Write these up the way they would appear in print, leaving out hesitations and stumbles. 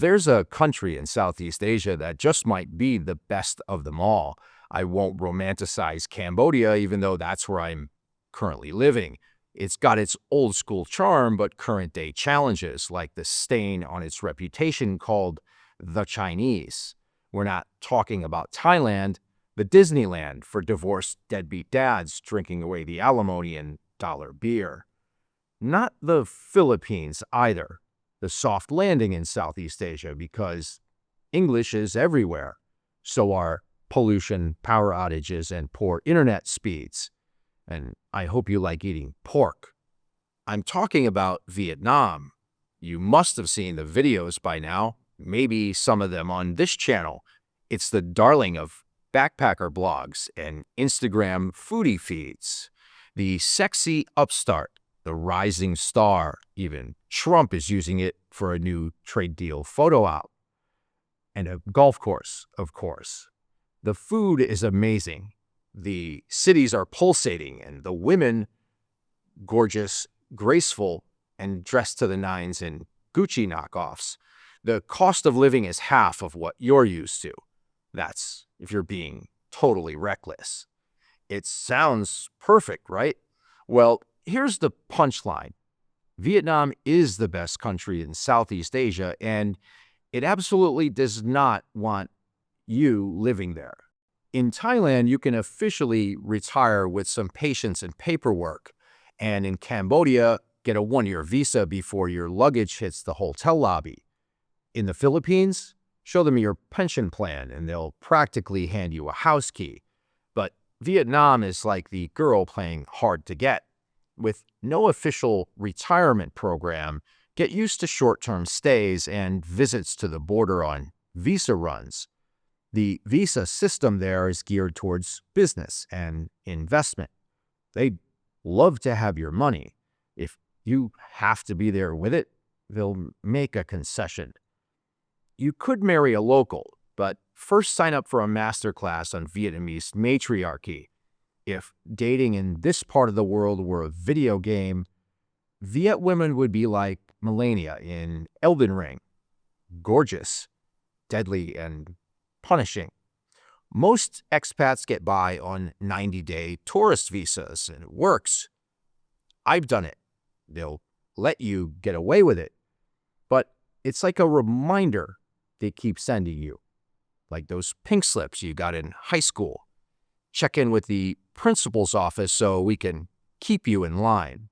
There's a country in Southeast Asia that just might be the best of them all. I won't romanticize Cambodia, even though that's where I'm currently living. It's got its old school charm, but current day challenges, like the stain on its reputation called the Chinese. We're not talking about Thailand, the Disneyland for divorced deadbeat dads drinking away the alimony in dollar beer. Not the Philippines either, the soft landing in Southeast Asia, because English is everywhere. So are pollution, power outages, and poor internet speeds. And I hope you like eating pork. I'm talking about Vietnam. You must have seen the videos by now, maybe some of them on this channel. It's the darling of backpacker blogs and Instagram foodie feeds. The sexy upstart, the rising star, even Trump is using it for a new trade deal photo op. And a golf course, of course. The food is amazing. The cities are pulsating, and the women gorgeous, graceful, and dressed to the nines in Gucci knockoffs. The cost of living is half of what you're used to. That's if you're being totally reckless. It sounds perfect, right? Well, here's the punchline. Vietnam is the best country in Southeast Asia, and it absolutely does not want you living there. In Thailand, you can officially retire with some patience and paperwork, and in Cambodia, get a one-year visa before your luggage hits the hotel lobby. In the Philippines, show them your pension plan, and they'll practically hand you a house key. But Vietnam is like the girl playing hard to get. With no official retirement program, get used to short-term stays and visits to the border on visa runs. The visa system there is geared towards business and investment. They love to have your money. If you have to be there with it, they'll make a concession. You could marry a local, but first sign up for a masterclass on Vietnamese matriarchy. If dating in this part of the world were a video game, Viet women would be like Melania in Elden Ring. Gorgeous, deadly, and punishing. Most expats get by on 90-day tourist visas, and it works. I've done it. They'll let you get away with it. But it's like a reminder they keep sending you, like those pink slips you got in high school. Check in with the principal's office so we can keep you in line.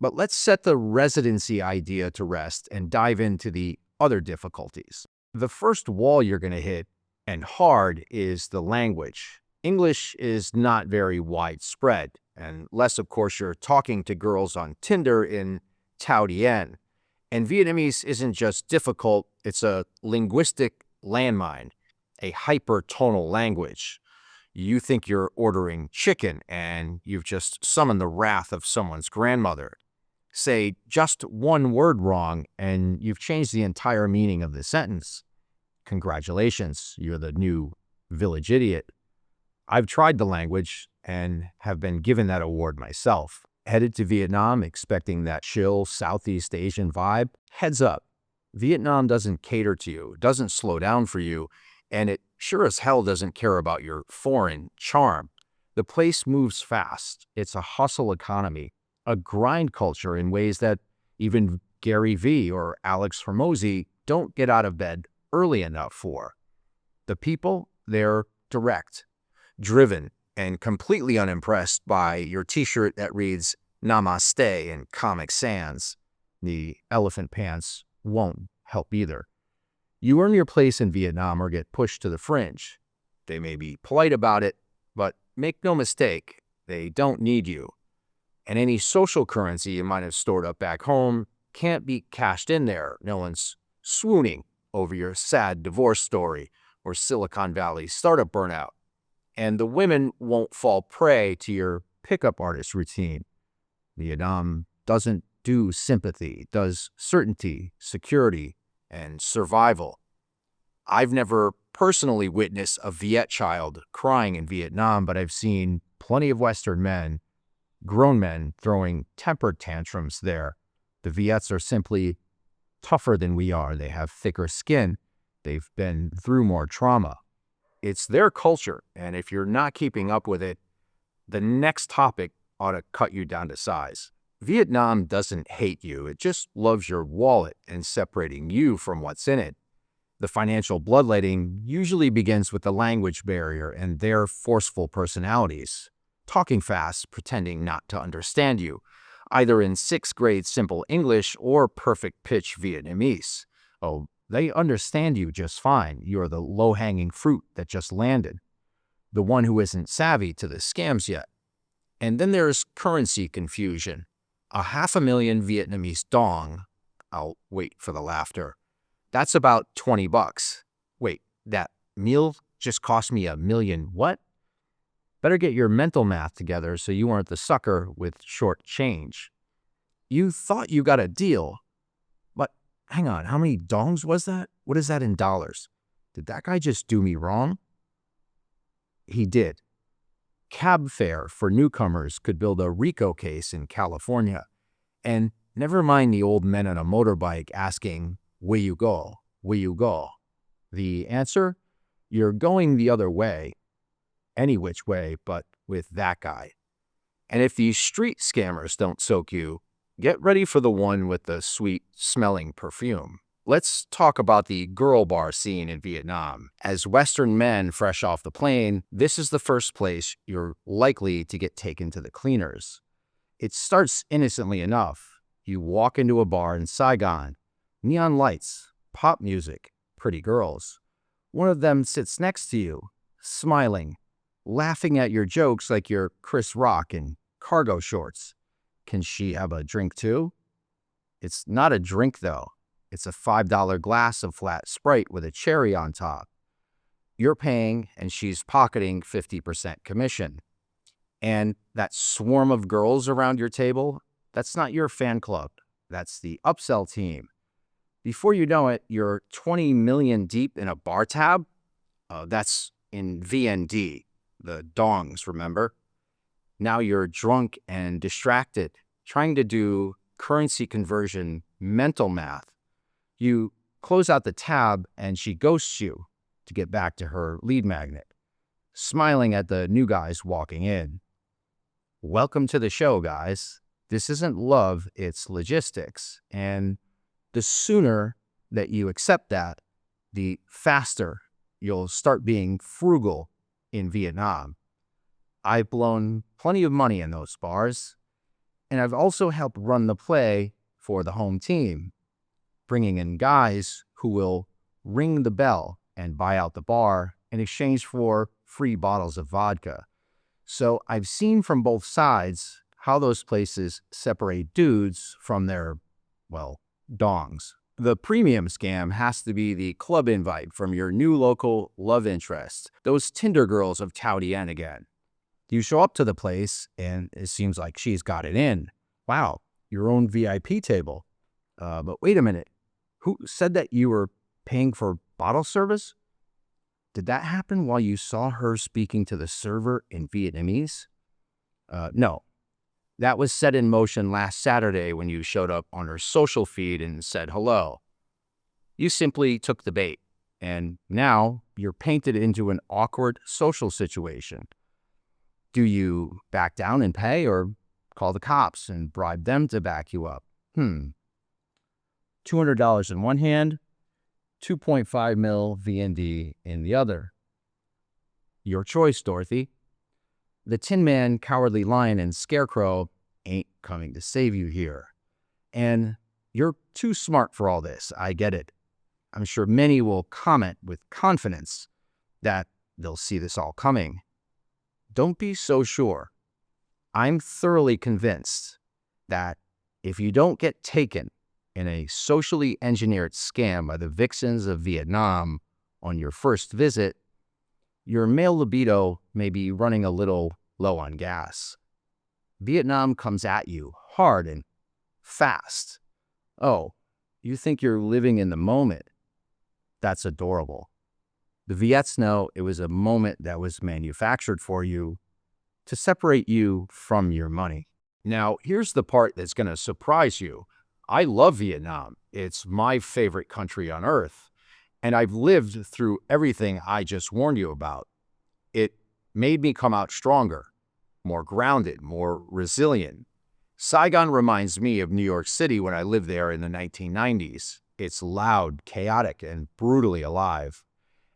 But let's set the residency idea to rest and dive into the other difficulties. The first wall you're going to hit, and hard, is the language. English is not very widespread, unless, of course, you're talking to girls on Tinder in Thao Dien. And Vietnamese isn't just difficult, it's a linguistic landmine, a hypertonal language. You think you're ordering chicken, and you've just summoned the wrath of someone's grandmother. Say just one word wrong, and you've changed the entire meaning of the sentence. Congratulations, you're the new village idiot. I've tried the language and have been given that award myself. Headed to Vietnam expecting that chill Southeast Asian vibe? Heads up, Vietnam doesn't cater to you, doesn't slow down for you, and it sure as hell doesn't care about your foreign charm. The place moves fast. It's a hustle economy, a grind culture in ways that even Gary Vee or Alex Hormozy don't get out of bed early enough for. The people, they're direct, driven, and completely unimpressed by your t-shirt that reads Namaste in Comic Sans. The elephant pants won't help either. You earn your place in Vietnam or get pushed to the fringe. They may be polite about it, but make no mistake, they don't need you. And any social currency you might have stored up back home can't be cashed in there. No one's swooning over your sad divorce story or Silicon Valley startup burnout. And the women won't fall prey to your pickup artist routine. Vietnam doesn't do sympathy, it does certainty, security, and survival. I've never personally witnessed a Viet child crying in Vietnam, but I've seen plenty of Western men, grown men, throwing temper tantrums there. The Viets are simply tougher than we are. They have thicker skin. They've been through more trauma. It's their culture, and if you're not keeping up with it, the next topic ought to cut you down to size. Vietnam doesn't hate you. It just loves your wallet and separating you from what's in it. The financial bloodletting usually begins with the language barrier and their forceful personalities, talking fast, pretending not to understand you, either in sixth grade simple English or perfect pitch Vietnamese. Oh, they understand you just fine. You're the low-hanging fruit that just landed, the one who isn't savvy to the scams yet. And then there's currency confusion. 500,000 Vietnamese dong. I'll wait for the laughter. That's about $20. Wait, that meal just cost me $1 million what? Better get your mental math together so you aren't the sucker with short change. You thought you got a deal, but hang on, how many dongs was that? What is that in dollars? Did that guy just do me wrong? He did. Cab fare for newcomers could build a RICO case in California. And never mind the old men on a motorbike asking, "Where you go? Where you go?" The answer? You're going the other way. Any which way, but with that guy. And if these street scammers don't soak you, get ready for the one with the sweet-smelling perfume. Let's talk about the girl bar scene in Vietnam. As Western men fresh off the plane, this is the first place you're likely to get taken to the cleaners. It starts innocently enough. You walk into a bar in Saigon. Neon lights, pop music, pretty girls. One of them sits next to you, smiling, laughing at your jokes like you're Chris Rock in cargo shorts. Can she have a drink too? It's not a drink though. It's a $5 glass of flat Sprite with a cherry on top. You're paying and she's pocketing 50% commission. And that swarm of girls around your table, that's not your fan club. That's the upsell team. Before you know it, you're 20 million deep in a bar tab. That's in VND, the dongs, remember? Now you're drunk and distracted, trying to do currency conversion mental math. You close out the tab and she ghosts you to get back to her lead magnet, smiling at the new guys walking in. Welcome to the show, guys. This isn't love, it's logistics. And the sooner that you accept that, the faster you'll start being frugal in Vietnam. I've blown plenty of money in those bars, and I've also helped run the play for the home team, bringing in guys who will ring the bell and buy out the bar in exchange for free bottles of vodka. So I've seen from both sides how those places separate dudes from their, well, dongs. The premium scam has to be the club invite from your new local love interest, those Tinder girls of Tao Tien again. You show up to the place and it seems like she's got it in. Wow, your own VIP table. But wait a minute, who said that you were paying for bottle service? Did that happen while you saw her speaking to the server in Vietnamese? No. That was set in motion last Saturday when you showed up on her social feed and said hello. You simply took the bait, and now you're painted into an awkward social situation. Do you back down and pay or call the cops and bribe them to back you up? $200 in one hand, 2.5 mil VND in the other. Your choice, Dorothy. The Tin Man, Cowardly Lion, and Scarecrow ain't coming to save you here. And you're too smart for all this, I get it. I'm sure many will comment with confidence that they'll see this all coming. Don't be so sure. I'm thoroughly convinced that if you don't get taken in a socially engineered scam by the vixens of Vietnam on your first visit, your male libido may be running a little low on gas. Vietnam comes at you hard and fast. Oh, you think you're living in the moment? That's adorable. The Viets know it was a moment that was manufactured for you to separate you from your money. Now, here's the part that's going to surprise you. I love Vietnam. It's my favorite country on earth, and I've lived through everything I just warned you about. It made me come out stronger, more grounded, more resilient. Saigon reminds me of New York City when I lived there in the 1990s. It's loud, chaotic, and brutally alive.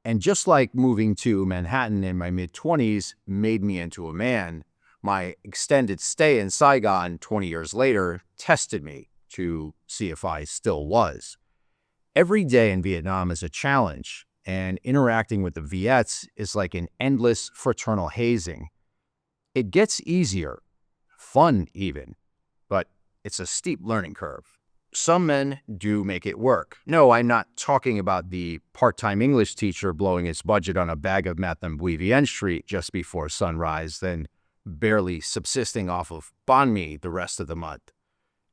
And just like moving to Manhattan in my mid-20s made me into a man, my extended stay in Saigon 20 years later tested me to see if I still was. Every day in Vietnam is a challenge, and interacting with the Viets is like an endless fraternal hazing. It gets easier, fun even, but it's a steep learning curve. Some men do make it work. No, I'm not talking about the part-time English teacher blowing his budget on a bag of meth on Vivienne Street just before sunrise, then barely subsisting off of banh mi the rest of the month.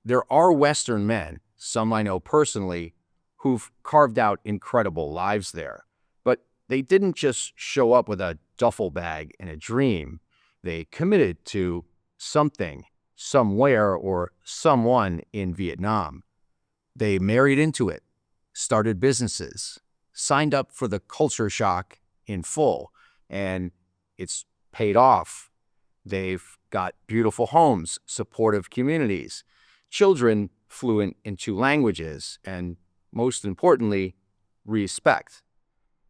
There are Western men, some I know personally, who've carved out incredible lives there. But they didn't just show up with a duffel bag and a dream. They committed to something, somewhere, or someone in Vietnam. They married into it, started businesses, signed up for the culture shock in full, and it's paid off. They've got beautiful homes, supportive communities, children fluent in 2 languages, and most importantly, respect.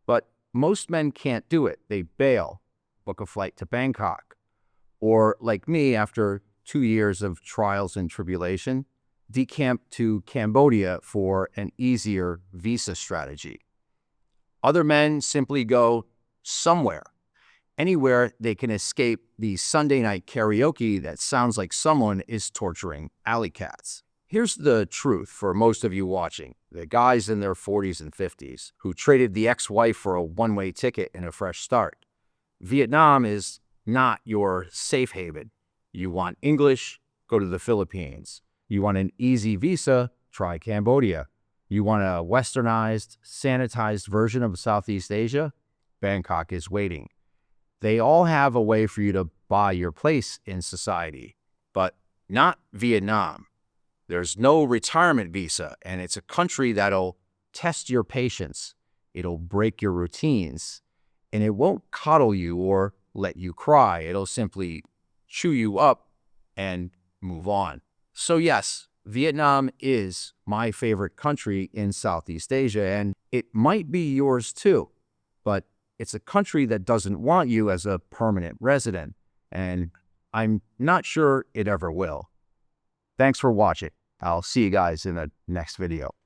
But most men can't do it. They bail, book a flight to Bangkok, or like me, after 2 years of trials and tribulation, decamp to Cambodia for an easier visa strategy. Other men simply go somewhere, anywhere they can escape the Sunday night karaoke that sounds like someone is torturing alley cats. Here's the truth for most of you watching, the guys in their 40s and 50s who traded the ex-wife for a one-way ticket and a fresh start. Vietnam is not your safe haven. You want English? Go to the Philippines. You want an easy visa? Try Cambodia. You want a westernized, sanitized version of Southeast Asia? Bangkok is waiting. They all have a way for you to buy your place in society, but not Vietnam. There's no retirement visa, and it's a country that'll test your patience. It'll break your routines, and it won't coddle you or let you cry. It'll simply chew you up and move on. So yes, Vietnam is my favorite country in Southeast Asia, and it might be yours too, but it's a country that doesn't want you as a permanent resident, and I'm not sure it ever will. Thanks for watching. I'll see you guys in the next video.